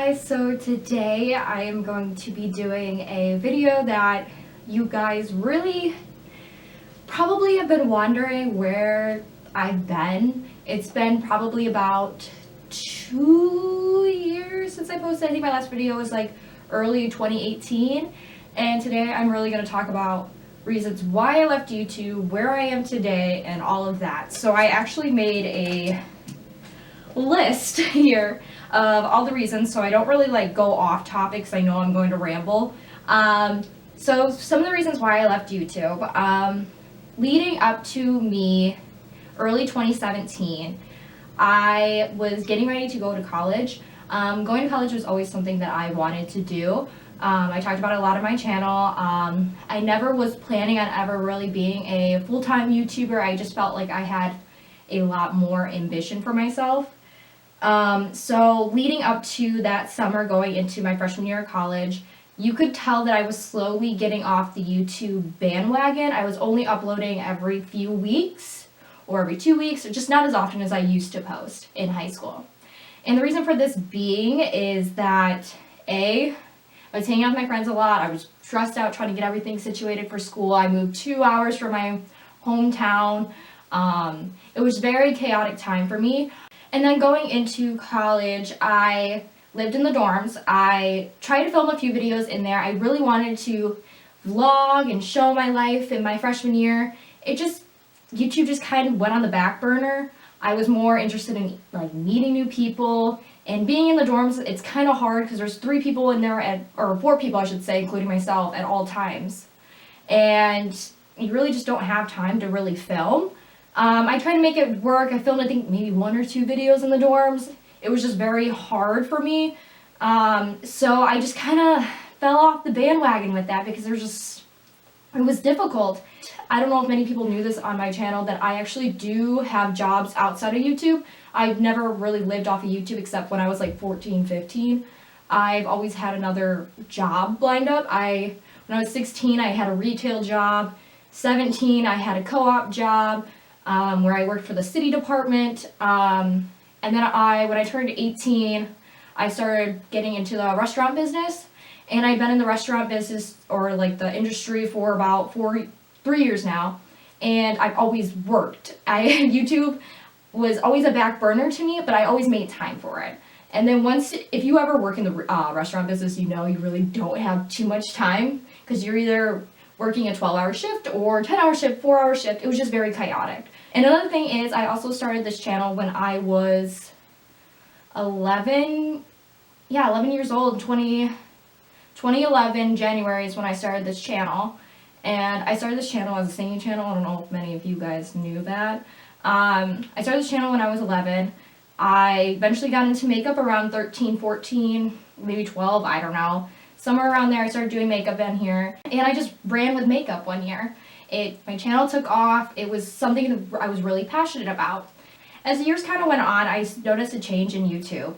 guys, so today I am going to be doing a video that you guys really probably have been wondering where I've been. It's been probably about 2 years since I posted. I think my last video was like early 2018, and today I'm really going to talk about reasons why I left YouTube, where I am today, and all of that. So I actually made a list here of all the reasons, so I don't really like go off topics. I know I'm going to ramble. So some of the reasons why I left YouTube. Leading up to me early 2017, I was getting ready to go to college. Going to college was always something that I wanted to do. I talked about it a lot on my channel. I never was planning on ever really being a full-time YouTuber. I just felt like I had a lot more ambition for myself. So leading up to that summer going into my freshman year of college, you could tell that I was slowly getting off the YouTube bandwagon. I was only uploading every few weeks or every 2 weeks, or just not as often as I used to post in high school. And the reason for this being is that I was hanging out with my friends a lot. I was stressed out trying to get everything situated for school. I moved 2 hours from my hometown. It was a very chaotic time for me. And then going into college, I lived in the dorms. I tried to film a few videos in there. I really wanted to vlog and show my life in my freshman year. YouTube just kind of went on the back burner. I was more interested in like meeting new people, and being in the dorms, it's kind of hard because there's 3 people in there or 4 people I should say, including myself, at all times. And you really just don't have time to really film. I tried to make it work. I filmed, I think, maybe 1 or 2 videos in the dorms. It was just very hard for me. So I just kind of fell off the bandwagon with that because it was difficult. I don't know if many people knew this on my channel, that I actually do have jobs outside of YouTube. I've never really lived off of YouTube except when I was like 14, 15. I've always had another job lined up. When I was 16, I had a retail job. 17, I had a co-op job. Where I worked for the city department, and then when I turned 18, I started getting into the restaurant business, and I've been in the restaurant business, or like the industry, for about 3 years now, and I've always worked. YouTube was always a back burner to me, but I always made time for it. And then if you ever work in the restaurant business, you know you really don't have too much time, because you're either working a 12-hour shift or 10-hour shift, 4-hour shift. It was just very chaotic. And another thing is, I also started this channel when I was 11 years old. 2011 January is when I started this channel. And I started this channel as a singing channel. I don't know if many of you guys knew that. I started this channel when I was 11. I eventually got into makeup around 13, 14, maybe 12, I don't know. Somewhere around there I started doing makeup in here. And I just ran with makeup one year. My channel took off. It was something that I was really passionate about. As the years kind of went on, I noticed a change in YouTube.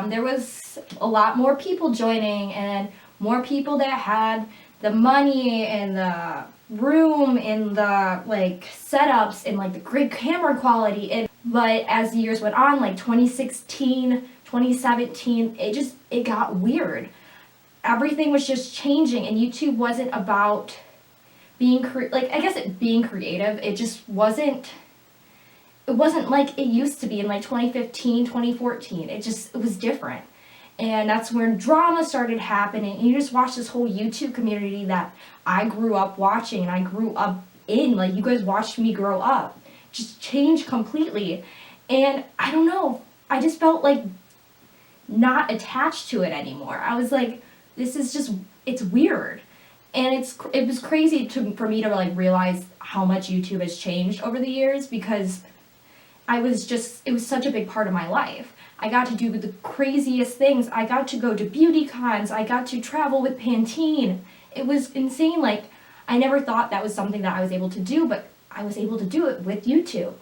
There was a lot more people joining, and more people that had the money and the room and the like setups and like the great camera quality. But as the years went on, like 2016, 2017, it got weird. Everything was just changing, and YouTube wasn't about being being creative. It just wasn't like it used to be in like 2015, 2014. It was different. And that's when drama started happening. And you just watch this whole YouTube community that I grew up watching and I grew up in. Like, you guys watched me grow up. Just change completely. And I don't know, I just felt like not attached to it anymore. I was like, it's weird. And it was crazy for me to like realize how much YouTube has changed over the years, because it was such a big part of my life. I got to do the craziest things. I got to go to beauty cons. I got to travel with Pantene. It was insane. Like, I never thought that was something that I was able to do, but I was able to do it with YouTube.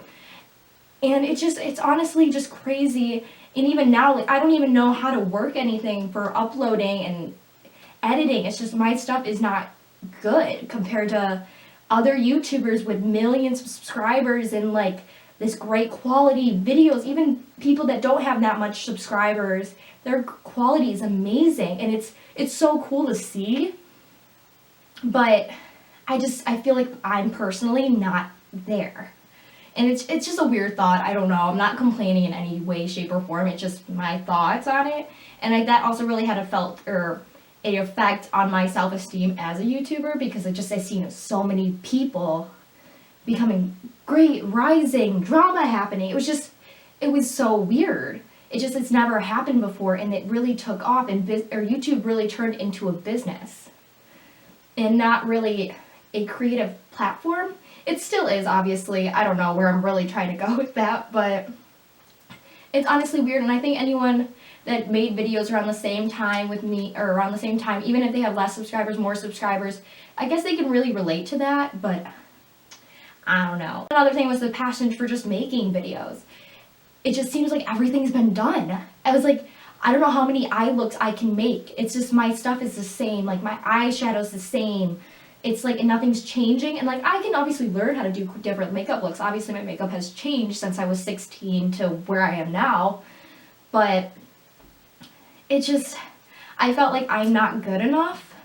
And it's honestly just crazy. And even now, like, I don't even know how to work anything for uploading and editing. It's just, my stuff is not good compared to other YouTubers with millions of subscribers and like this great quality videos. Even people that don't have that much subscribers, their quality is amazing, and it's so cool to see. But I feel like I'm personally not there. And it's just a weird thought. I don't know. I'm not complaining in any way, shape, or form. It's just my thoughts on it. And that also really had a effect on my self-esteem as a YouTuber, because I've seen so many people becoming great, rising, drama happening. It was so weird. It's never happened before, and it really took off, and YouTube really turned into a business and not really a creative platform. It still is, obviously. I don't know where I'm really trying to go with that, but it's honestly weird. And I think anyone that made videos around the same time with me, or around the same time, even if they have less subscribers, more subscribers, I guess they can really relate to that, but I don't know. Another thing was the passion for just making videos. It just seems like everything's been done. I was like, I don't know how many eye looks I can make. It's just my stuff is the same. Like my eyeshadow's the same. It's like, and nothing's changing. And like, I can obviously learn how to do different makeup looks. Obviously my makeup has changed since I was 16 to where I am now. But I felt like I'm not good enough.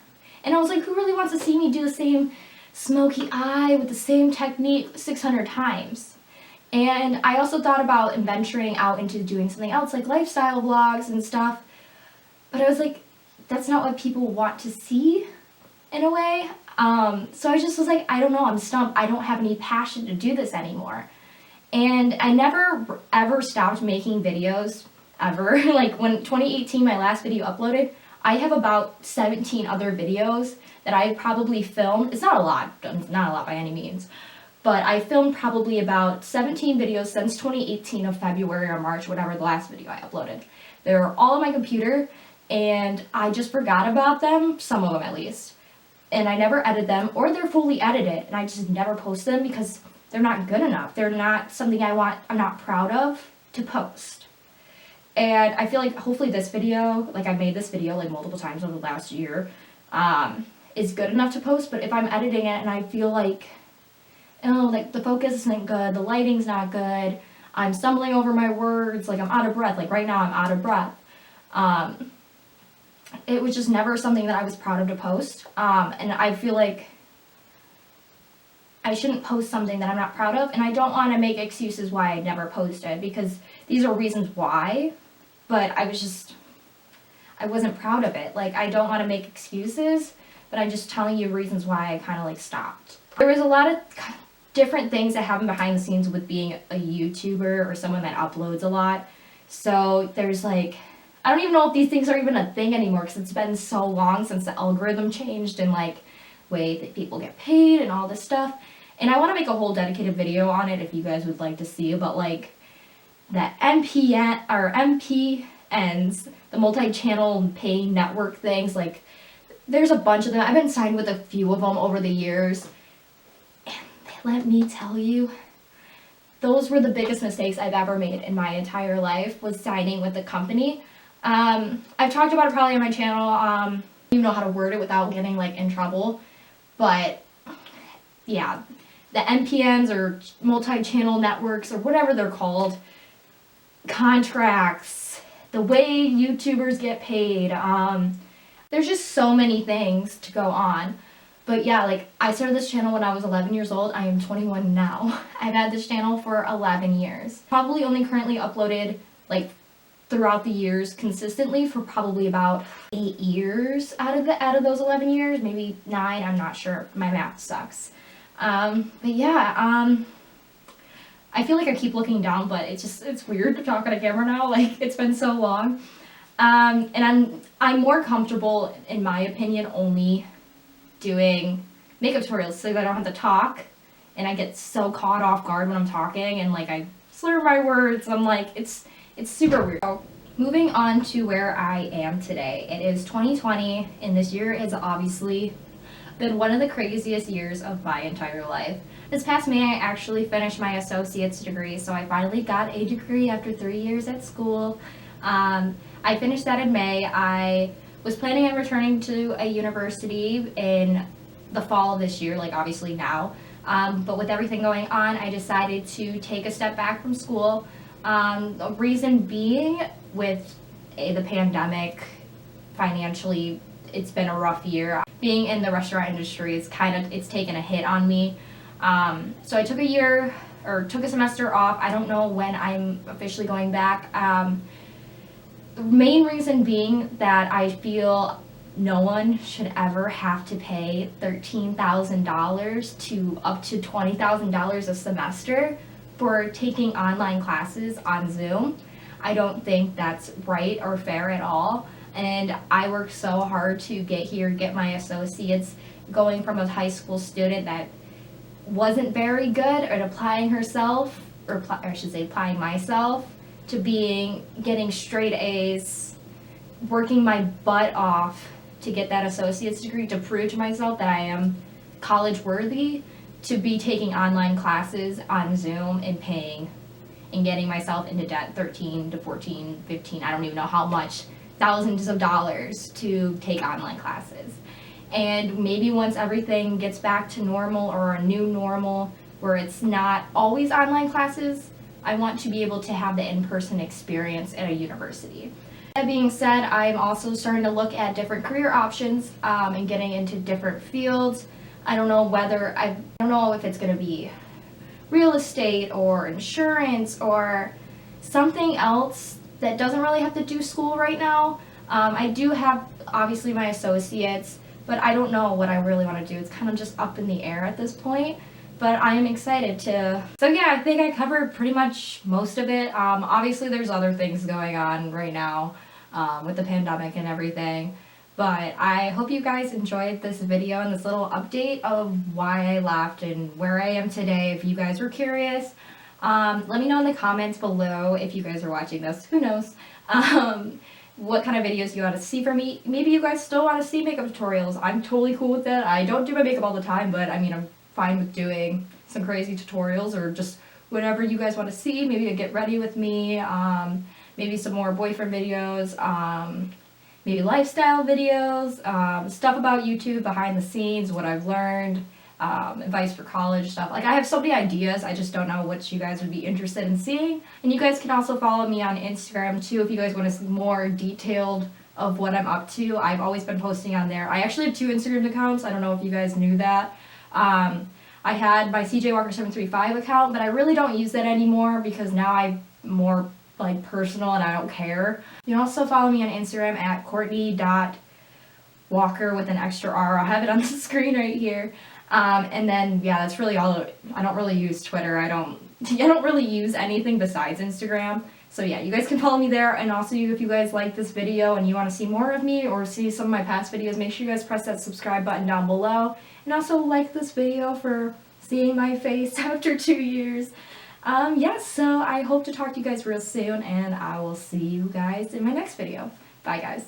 And I was like, who really wants to see me do the same smoky eye with the same technique 600 times? And I also thought about venturing out into doing something else, like lifestyle vlogs and stuff. But I was like, that's not what people want to see, in a way. So I just was like, I don't know, I'm stumped. I don't have any passion to do this anymore. And I never ever stopped making videos, ever. Like when 2018, my last video uploaded, I have about 17 other videos that I probably filmed. It's not a lot by any means. But I filmed probably about 17 videos since 2018 of February or March, whatever the last video I uploaded. They're all on my computer, and I just forgot about them, some of them at least. And I never edit them, or they're fully edited, and I just never post them because they're not good enough. They're not something I'm not proud of to post. And I feel like hopefully this video, like I've made this video like multiple times over the last year, is good enough to post. But if I'm editing it and I feel like, oh, like the focus isn't good, the lighting's not good, I'm stumbling over my words, like I'm out of breath, like right now I'm out of breath. It was just never something that I was proud of to post. And I feel like I shouldn't post something that I'm not proud of, and I don't want to make excuses why I never posted, because these are reasons why, but I wasn't proud of it. Like, I don't want to make excuses, but I'm just telling you reasons why I kind of like stopped. There was a lot of different things that happen behind the scenes with being a YouTuber or someone that uploads a lot. So there's like, I don't even know if these things are even a thing anymore, because it's been so long since the algorithm changed and like way that people get paid and all this stuff. And I want to make a whole dedicated video on it if you guys would like to see, but like the MPNs, the multi-channel pay network things, like there's a bunch of them. I've been signed with a few of them over the years, and let me tell you, those were the biggest mistakes I've ever made in my entire life, was signing with the company. I've talked about it probably on my channel. I don't even know how to word it without getting like in trouble, but yeah, the MPNs or multi-channel networks or whatever they're called, contracts, the way YouTubers get paid, there's just so many things to go on. But yeah, like I started this channel when I was 11 years old. I am 21 now. I've had this channel for 11 years. Probably only currently uploaded like throughout the years consistently for probably about 8 years out of those 11 years, maybe 9, I'm not sure. My math sucks. But yeah, I feel like I keep looking down, but it's weird to talk on a camera now. Like, it's been so long. And I'm more comfortable, in my opinion, only doing makeup tutorials so that I don't have to talk, and I get so caught off guard when I'm talking, and like I slur my words. I'm like, it's super weird. So, moving on to where I am today. It is 2020, and this year has obviously been one of the craziest years of my entire life. This past May, I actually finished my associate's degree, so I finally got a degree after 3 years at school. I finished that in May. I was planning on returning to a university in the fall of this year, like obviously now, But with everything going on, I decided to take a step back from school. The reason being, with the pandemic, financially, it's been a rough year. Being in the restaurant industry, it's taken a hit on me. So I took a semester off. I don't know when I'm officially going back. The main reason being that I feel no one should ever have to pay $13,000 to up to $20,000 a semester for taking online classes on Zoom. I don't think that's right or fair at all. And I worked so hard to get here, get my associates, going from a high school student that wasn't very good at applying herself, or I should say applying myself, to getting straight A's, working my butt off to get that associate's degree to prove to myself that I am college worthy, to be taking online classes on Zoom and paying and getting myself into debt 13 to 14, 15, I don't even know how much, thousands of dollars to take online classes. And maybe once everything gets back to normal, or a new normal where it's not always online classes, I want to be able to have the in-person experience at a university. That being said, I'm also starting to look at different career options and getting into different fields. I don't know if it's going to be real estate or insurance or something else that doesn't really have to do school right now. I do have obviously my associates, but I don't know what I really want to do. It's kind of just up in the air at this point. But I am excited to. So yeah, I think I covered pretty much most of it. Obviously there's other things going on right now with the pandemic and everything. But I hope you guys enjoyed this video and this little update of why I left and where I am today. If you guys were curious, let me know in the comments below if you guys are watching this. Who knows? What kind of videos you want to see from me. Maybe you guys still want to see makeup tutorials. I'm totally cool with that. I don't do my makeup all the time, but I mean, I'm fine with doing some crazy tutorials or just whatever you guys want to see. Maybe a get ready with me, maybe some more boyfriend videos, maybe lifestyle videos, stuff about YouTube, behind the scenes, what I've learned, advice for college stuff. Like, I have so many ideas, I just don't know what you guys would be interested in seeing. And you guys can also follow me on Instagram too if you guys want to see more detailed of what I'm up to. I've always been posting on there. I actually have 2 Instagram accounts. I don't know if you guys knew that. I had my CJ Walker 735 account, but I really don't use that anymore because now I'm more like personal and I don't care. You can also follow me on Instagram at Courtney.Walker with an extra R. I'll have it on the screen right here. And then yeah, that's really all. I don't really use Twitter. I don't really use anything besides Instagram. So yeah, you guys can follow me there. And also, if you guys like this video and you want to see more of me or see some of my past videos, make sure you guys press that subscribe button down below. And also like this video for seeing my face after 2 years. Yes, so I hope to talk to you guys real soon, and I will see you guys in my next video. Bye, guys.